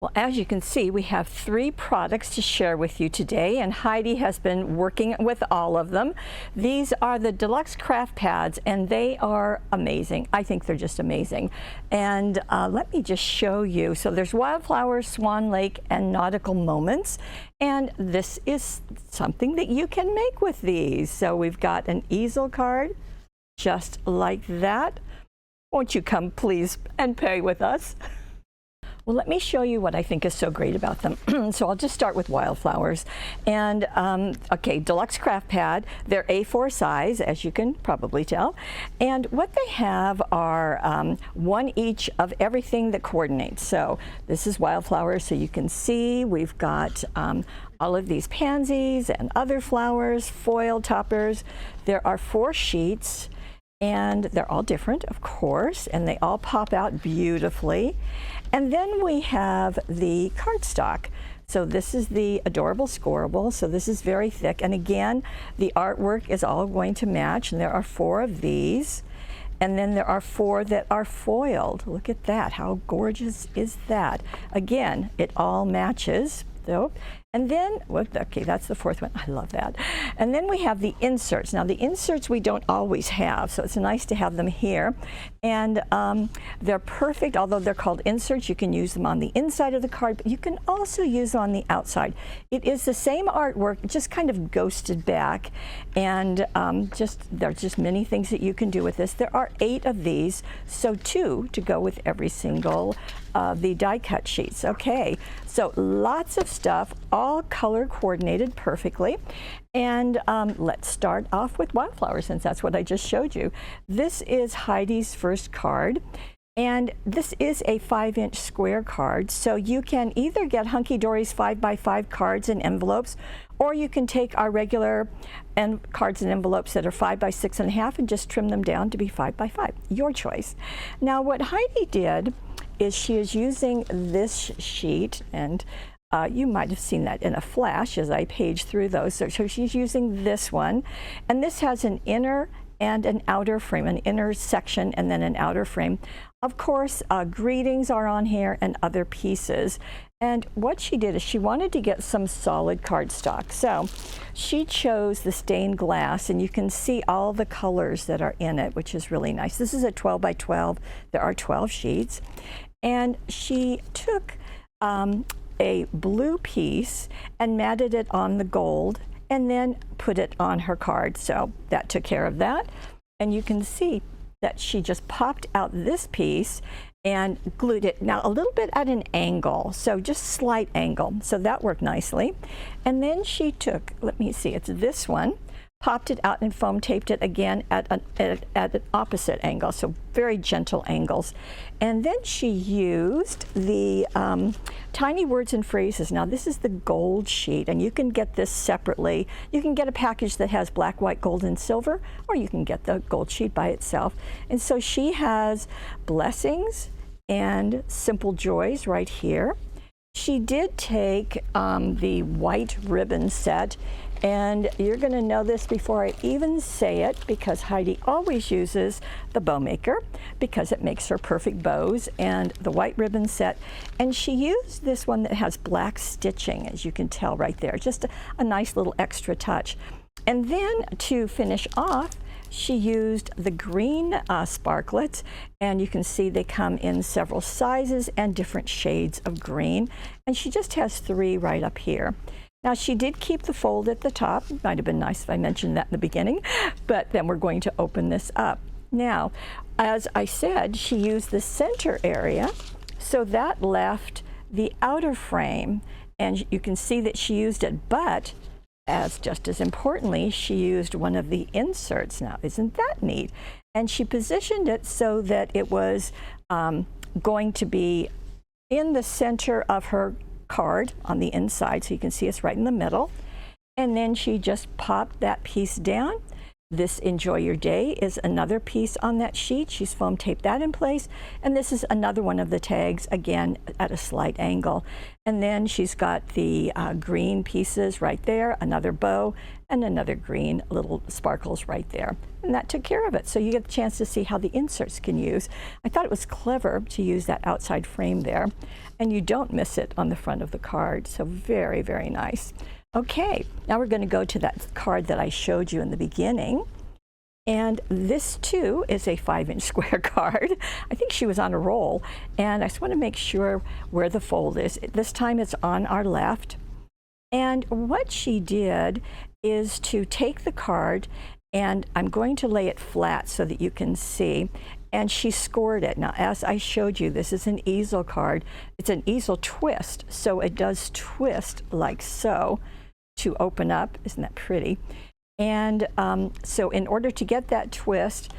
Well, as you can see, we have 3 products to share with you today, and Heidi has been working with all of them. These are the Deluxe craft pads, and they are amazing. I think they're just amazing. And let me just show you. So there's Wildflowers, Swan Lake, and Nautical Moments. And this is something that you can make with these. So we've got an easel card, just like that. Won't you come, please, and pay with us? Well, let me show you what I think is so great about them. So I'll just start with Wildflowers. And okay, Deluxe craft pad, they're A4 size, as you can probably tell. And what they have are one each of everything that coordinates. So this is Wildflowers, so you can see we've got all of these pansies and other flowers, foil toppers. There are 4 sheets. And they're all different, of course, and they all pop out beautifully. And then we have the cardstock. So this is the Adorable Scoreable. So this is very thick. And again, the artwork is all going to match. And there are 4 of these. And then there are 4 that are foiled. Look at that. How gorgeous is that? Again, it all matches. So, and then, well, okay, that's the 4th one. I love that. And then we have the inserts. Now, the inserts we don't always have, so it's nice to have them here. And they're perfect, although they're called inserts. You can use them on the inside of the card, but you can also use them on the outside. It is the same artwork, just kind of ghosted back. And there's just many things that you can do with this. There are 8 of these, so 2 to go with every single of the die cut sheets. Okay, so lots of stuff, all color coordinated perfectly. And let's start off with Wildflowers, since that's what I just showed you. This is Heidi's first card. And this is a 5-inch square card, so you can either get Hunkydory's 5x5 cards and envelopes, or you can take our regular cards and envelopes that are 5x6.5 and just trim them down to be 5x5. Your choice. Now, what Heidi did is she is using this sheet, and you might have seen that in a flash as I page through those. So she's using this one, and this has an inner and an outer frame, an inner section and then an outer frame. Of course, greetings are on here and other pieces. And what she did is she wanted to get some solid cardstock. So she chose the stained glass, and you can see all the colors that are in it, which is really nice. This is a 12x12. There are 12 sheets. And she took a blue piece and matted it on the gold and then put it on her card. So that took care of that. And you can see that she just popped out this piece and glued it, now a little bit at an angle, so just slight angle. So that worked nicely. And then she took, let me see, it's this one, popped it out and foam taped it again at an opposite angle, so very gentle angles. And then she used the tiny words and phrases. Now this is the gold sheet, and you can get this separately. You can get a package that has black, white, gold, and silver, or you can get the gold sheet by itself. And so she has blessings and simple joys right here. She did take the white ribbon set, and you're going to know this before I even say it, because Heidi always uses the bow maker because it makes her perfect bows, and the white ribbon set. And she used this one that has black stitching, as you can tell right there, just a nice little extra touch. And then to finish off, she used the green sparklets, and you can see they come in several sizes and different shades of green. And she just has 3 right up here. Now, she did keep the fold at the top. It might have been nice if I mentioned that in the beginning, but then we're going to open this up. Now, as I said, she used the center area, so that left the outer frame, and you can see that she used it, but just as importantly, she used one of the inserts. Now, isn't that neat? And she positioned it so that it was going to be in the center of her card on the inside, so you can see it's right in the middle. And then she just popped that piece down, This Enjoy Your Day is another piece on that sheet. She's foam taped that in place. And this is another one of the tags, again, at a slight angle. And then she's got the green pieces right there, another bow, and another green little sparkles right there. And that took care of it. So you get the chance to see how the inserts can use. I thought it was clever to use that outside frame there. And you don't miss it on the front of the card. So very, very nice. Okay, now we're going to go to that card that I showed you in the beginning. And this too is a 5-inch square card. I think she was on a roll. And I just want to make sure where the fold is. This time it's on our left. And what she did is to take the card, and I'm going to lay it flat so that you can see. And she scored it. Now, as I showed you, this is an easel card. It's an easel twist, so it does twist like so to open up. Isn't that pretty? And so in order to get that twist,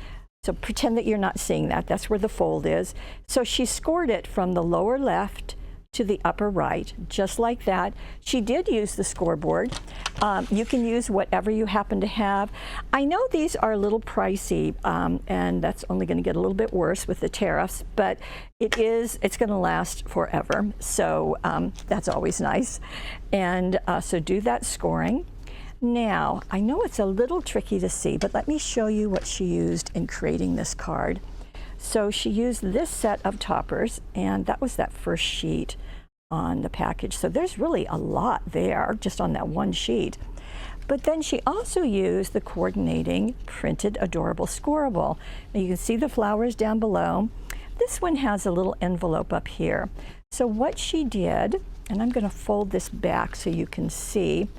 so pretend that you're not seeing that. That's where the fold is. So she scored it from the lower left to the upper right, just like that. She did use the scoreboard. You can use whatever you happen to have. I know these are a little pricey, and that's only going to get a little bit worse with the tariffs, but it's going to last forever. So that's always nice. And so do that scoring. Now, I know it's a little tricky to see, but let me show you what she used in creating this card. So she used this set of toppers, and that was that first sheet on the package. So there's really a lot there just on that one sheet. But then she also used the coordinating printed adorable scoreable. Now you can see the flowers down below. This one has a little envelope up here. So what she did, and I'm going to fold this back so you can see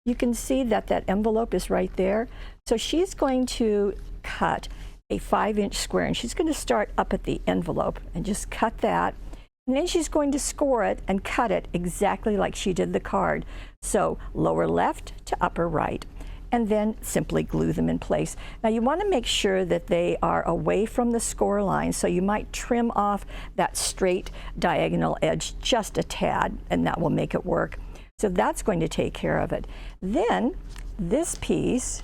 that that envelope is right there. So she's going to cut a 5-inch square, and she's going to start up at the envelope and just cut that, and then she's going to score it and cut it exactly like she did the card. So lower left to upper right, and then simply glue them in place. Now you want to make sure that they are away from the score line, so you might trim off that straight diagonal edge just a tad, and that will make it work. So that's going to take care of it. Then this piece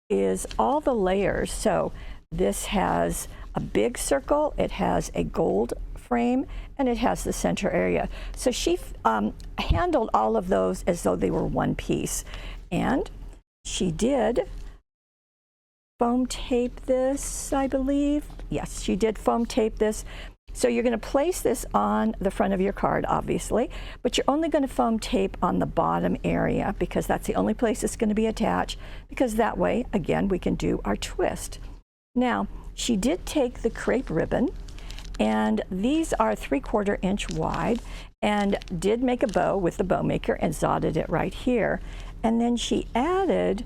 is all the layers. So this has a big circle, it has a gold frame, and it has the center area. So she handled all of those as though they were one piece. And she did foam tape this, I believe. Yes, she did foam tape this. So you're going to place this on the front of your card, obviously, but you're only going to foam tape on the bottom area because that's the only place it's going to be attached, because that way, again, we can do our twist. Now, she did take the crepe ribbon, and these are 3/4 inch wide, and did make a bow with the bow maker and dotted it right here. And then she added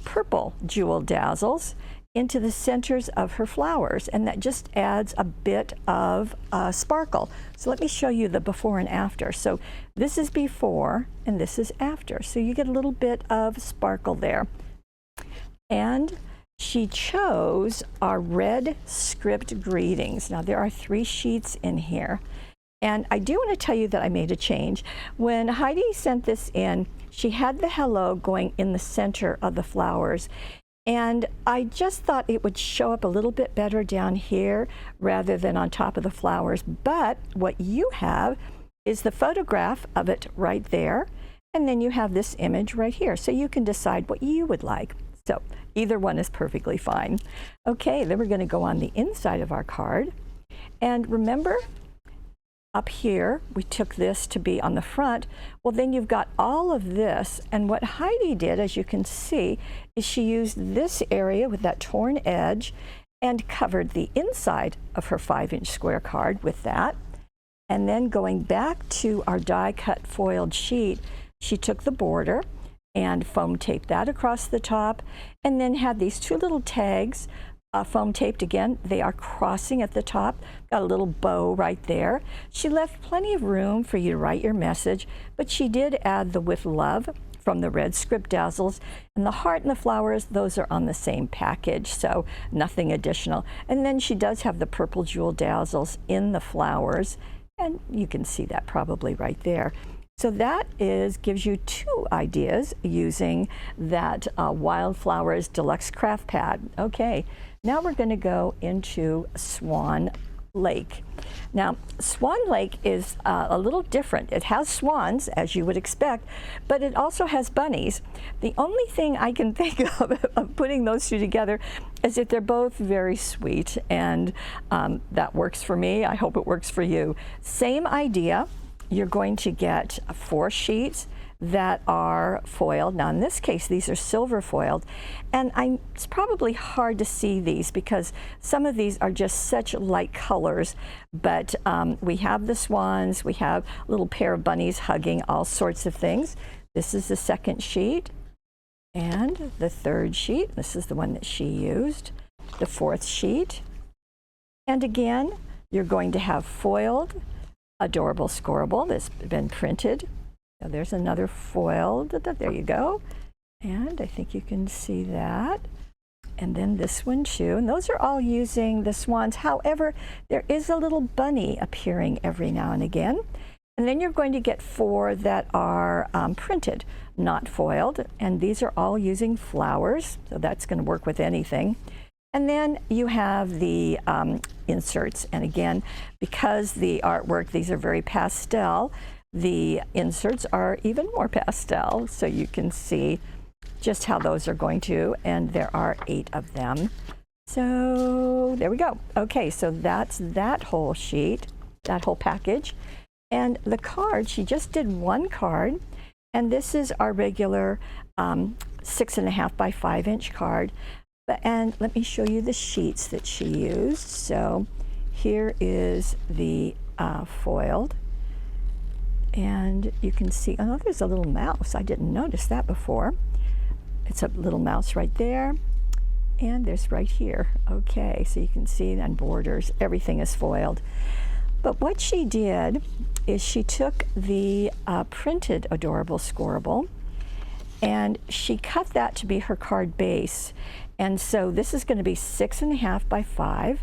purple jewel dazzles into the centers of her flowers, and that just adds a bit of sparkle. So let me show you the before and after. So this is before and this is after. So you get a little bit of sparkle there. And she chose our red script greetings. Now there are 3 sheets in here. And I do want to tell you that I made a change. When Heidi sent this in, she had the hello going in the center of the flowers. And I just thought it would show up a little bit better down here rather than on top of the flowers. But what you have is the photograph of it right there. And then you have this image right here. So you can decide what you would like. So either one is perfectly fine. Okay, then we're going to go on the inside of our card. And remember, up here, we took this to be on the front. Well, then you've got all of this. And what Heidi did, as you can see, is she used this area with that torn edge and covered the inside of her 5-inch square card with that. And then going back to our die cut foiled sheet, she took the border and foam taped that across the top, and then had these 2 little tags foam taped again. They are crossing at the top, got a little bow right there. She left plenty of room for you to write your message, but she did add the with love from the red script dazzles, and the heart and the flowers, those are on the same package, so nothing additional. And then she does have the purple jewel dazzles in the flowers, and you can see that probably right there. So that gives you two ideas using that Wildflowers Deluxe Craft Pad. Okay, now we're going to go into Swan Lake. Now, Swan Lake is a little different. It has swans, as you would expect, but it also has bunnies. The only thing I can think of putting those two together is that they're both very sweet, and that works for me. I hope it works for you. Same idea. You're going to get 4 sheets that are foiled. Now in this case, these are silver foiled, and it's probably hard to see these because some of these are just such light colors, but we have the swans, we have a little pair of bunnies hugging, all sorts of things. This is the second sheet, and the third sheet. This is the one that she used, the fourth sheet. And again, you're going to have foiled adorable scoreable that's been printed. Now there's another foiled, there you go. And I think you can see that. And then this one too. And those are all using the swans. However, there is a little bunny appearing every now and again. And then you're going to get 4 that are printed, not foiled. And these are all using flowers. So that's going to work with anything. And then you have the inserts. And again, because the artwork, these are very pastel, the inserts are even more pastel. So you can see just how those are going to, and there are 8 of them. So there we go. Okay, so that's that whole sheet, that whole package. And the card, she just did 1 card. And this is our regular 6.5 by 5 inch card. And let me show you the sheets that she used. So here is the foiled. And you can see, oh, there's a little mouse. I didn't notice that before. It's a little mouse right there. And there's right here. Okay, so you can see, and borders, everything is foiled. But what she did is she took the printed adorable scoreable, and she cut that to be her card base. And so this is going to be 6.5 by 5,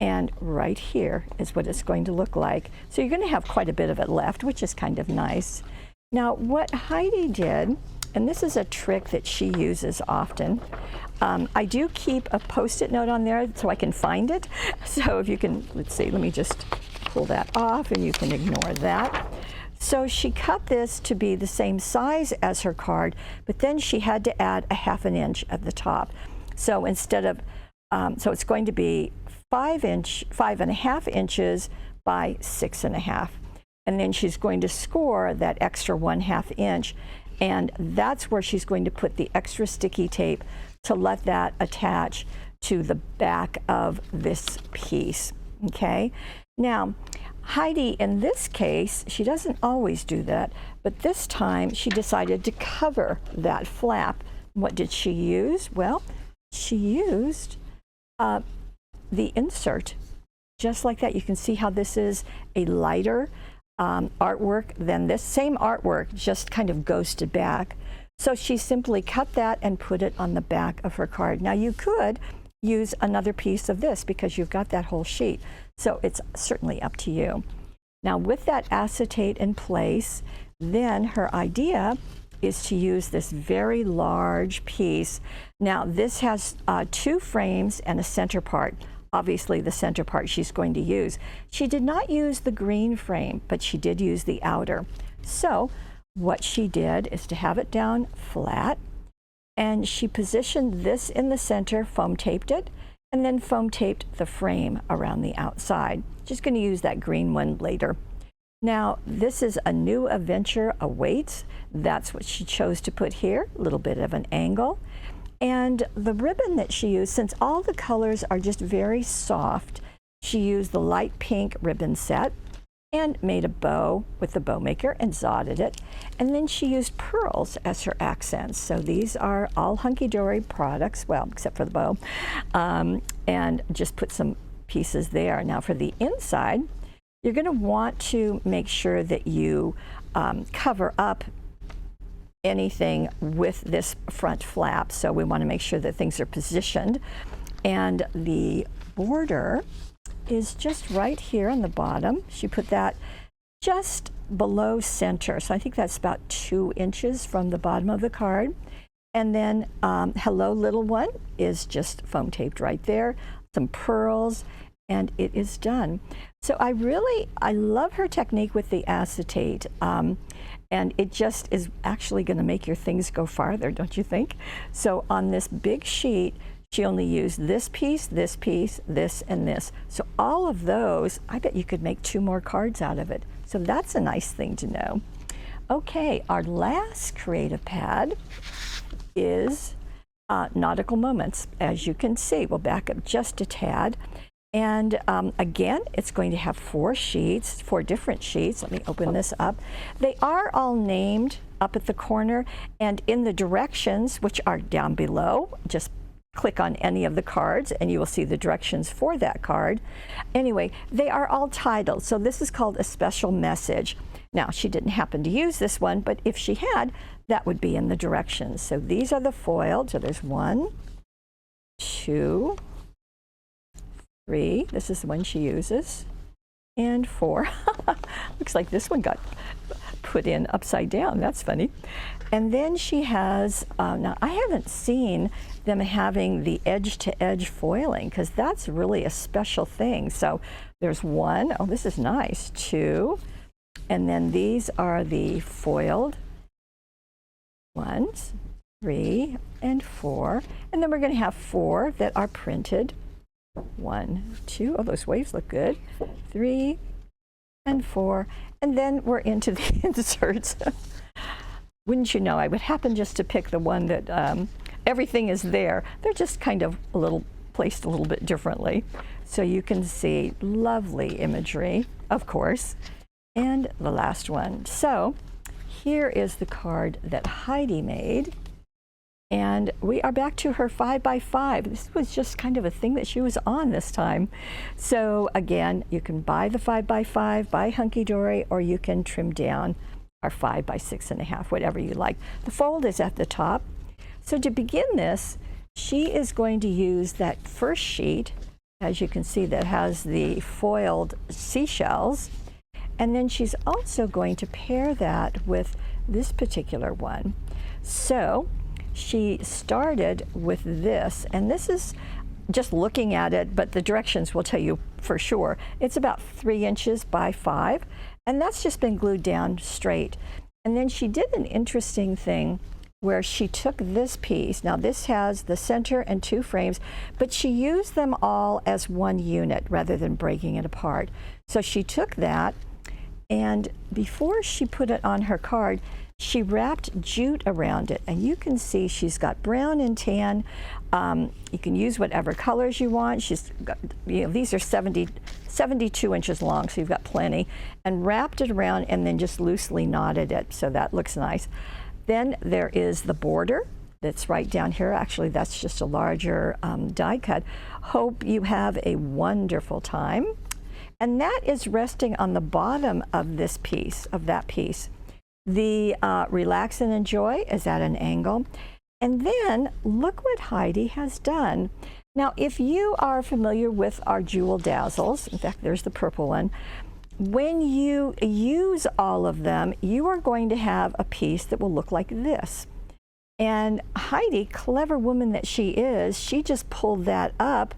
and right here is what it's going to look like. So you're going to have quite a bit of it left, which is kind of nice. Now what Heidi did, and this is a trick that she uses often, I do keep a post-it note on there so I can find it. So if you can, let's see, let me just pull that off and you can ignore that. So she cut this to be the same size as her card, but then she had to add a 1/2 inch at the top. So instead of, so it's going to be 5.5 inches by 6.5. And then she's going to score that extra 1/2 inch. And that's where she's going to put the extra sticky tape to let that attach to the back of this piece, okay? Now, Heidi, in this case, she doesn't always do that, but this time she decided to cover that flap. What did she use? Well, she used the insert, just like that. You can see how this is a lighter artwork than this. Same artwork, just kind of ghosted back. So she simply cut that and put it on the back of her card. Now you could use another piece of this because you've got that whole sheet. So it's certainly up to you. Now with that acetate in place, then her idea is to use this very large piece. Now this has 2 frames and a center part. Obviously the center part she's going to use. She did not use the green frame, but she did use the outer. So what she did is to have it down flat, and she positioned this in the center, foam taped it, and then foam taped the frame around the outside. She's going to use that green one later. Now this is a new adventure awaits. That's what she chose to put here, a little bit of an angle. And the ribbon that she used, since all the colors are just very soft, she used the light pink ribbon set and made a bow with the bow maker and zodded it. And then she used pearls as her accents. So these are all Hunkydory products, well, except for the bow, and just put some pieces there. Now for the inside, you're going to want to make sure that you cover up anything with this front flap. So we want to make sure that things are positioned. And the border is just right here on the bottom. She put that, just below center. So I think that's about 2 inches from the bottom of the card. And then Hello Little One is just foam taped right there, some pearls, and it is done. So I love her technique with the acetate. And it just is actually going to make your things go farther, don't you think? So on this big sheet, she only used this piece, this piece, this, and this. So all of those, I bet you could make 2 more cards out of it. So that's a nice thing to know. Okay, our last creative pad is Nautical Moments. As you can see, we'll back up just a tad. And again, it's going to have 4 sheets, 4 different sheets. Let me open this up. They are all named up at the corner, and in the directions, which are down below, just click on any of the cards and you will see the directions for that card. Anyway, they are all titled. So this is called a special message. Now, she didn't happen to use this one, but if she had, that would be in the directions. So these are the foiled. So there's 1, 2, 3, this is the one she uses, and 4. Looks like this one got put in upside down. That's funny. And then she has, now I haven't seen them having the edge-to-edge foiling, because that's really a special thing. So there's 1, oh, this is nice, 2, and then these are the foiled ones, 3 and 4, and then we're going to have 4 that are printed. 1, 2, oh, those waves look good. 3 and 4, and then we're into the inserts. Wouldn't you know, I would happen just to pick the one that everything is there. They're just kind of placed a little bit differently. So you can see lovely imagery, of course, and the last one. So here is the card that Heidi made. And we are back to her 5x5. This was just kind of a thing that she was on this time. So again, you can buy the 5x5, buy Hunkydory, or you can trim down our 5x6.5, whatever you like. The fold is at the top. So to begin this, she is going to use that first sheet, as you can see, that has the foiled seashells. And then she's also going to pair that with this particular one. So she started with this, and this is just looking at it, but the directions will tell you for sure. It's about 3 inches by 5, and that's just been glued down straight. And then she did an interesting thing where she took this piece. Now this has the center and 2 frames, but she used them all as one unit rather than breaking it apart. So she took that, and before she put it on her card, she wrapped jute around it, and you can see she's got brown and tan. You can use whatever colors you want. She's got, these are 72 inches long, so you've got plenty, and wrapped it around and then just loosely knotted it, so that looks nice. Then there is the border that's right down here. Actually, that's just a larger die cut. Hope you have a wonderful time. And that is resting on the bottom of this piece, of that piece. The Relax and Enjoy is at an angle. And then look what Heidi has done. Now, if you are familiar with our Jewel Dazzles, in fact, there's the purple one, when you use all of them, you are going to have a piece that will look like this. And Heidi, clever woman that she is, she just pulled that up,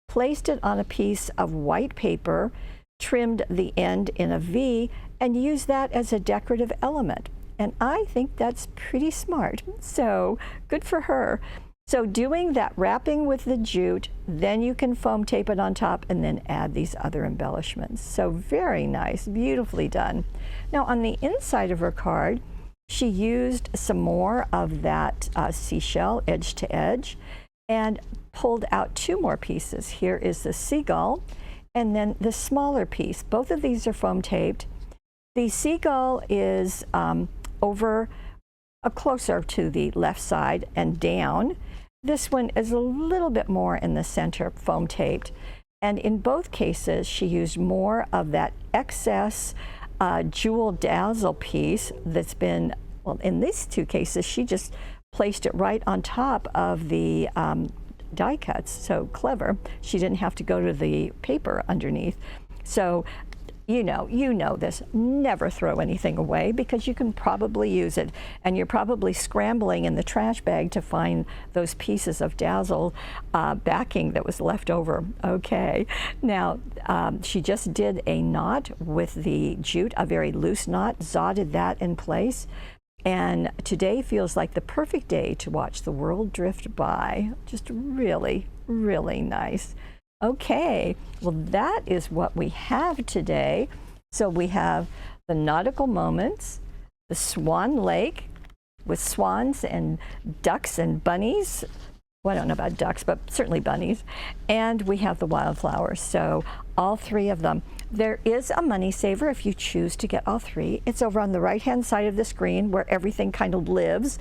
placed it on a piece of white paper, trimmed the end in a V, and used that as a decorative element. And I think that's pretty smart. So good for her. So doing that wrapping with the jute, then you can foam tape it on top and then add these other embellishments. So very nice, beautifully done. Now on the inside of her card, she used some more of that seashell edge to edge and pulled out 2 more pieces. Here is the seagull and then the smaller piece. Both of these are foam taped. The seagull is over closer to the left side and down. This one is a little bit more in the center, foam taped. And in both cases, she used more of that excess Jewel Dazzle piece that's been, well, in these 2 cases, she just placed it right on top of the die cuts. So clever. She didn't have to go to the paper underneath. So you know this, never throw anything away because you can probably use it, and you're probably scrambling in the trash bag to find those pieces of Dazzle backing that was left over. Okay, now she just did a knot with the jute, a very loose knot, zotted that in place. And today feels like the perfect day to watch the world drift by. Just really, really nice. Okay, well that is what we have today. So we have the nautical moments, the Swan Lake with swans and ducks and bunnies. Well, I don't know about ducks, but certainly bunnies. And we have the wildflowers, so all three of them. There is a money saver if you choose to get all three. It's over on the right-hand side of the screen where everything kind of lives,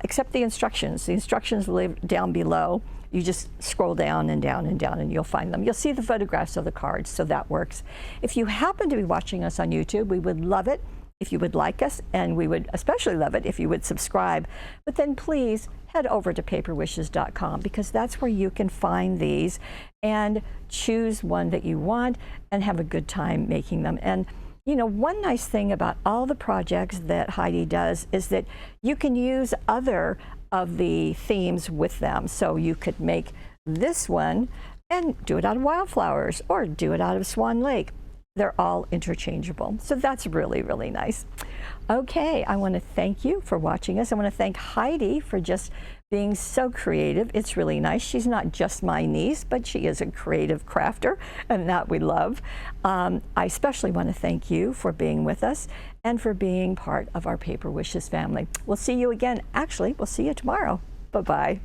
except the instructions. The instructions live down below. You just scroll down and down and down and you'll find them. You'll see the photographs of the cards, so that works. If you happen to be watching us on YouTube, we would love it if you would like us, and we would especially love it if you would subscribe. But then please head over to paperwishes.com because that's where you can find these and choose one that you want and have a good time making them. And you know, one nice thing about all the projects that Heidi does is that you can use other of the themes with them. So you could make this one and do it out of wildflowers or do it out of Swan Lake. They're all interchangeable. So that's really, really nice. Okay, I want to thank you for watching us. I want to thank Heidi for just being so creative. It's really nice. She's not just my niece, but she is a creative crafter, and that we love. I especially want to thank you for being with us and for being part of our Paper Wishes family. We'll see you again. Actually, we'll see you tomorrow. Bye-bye.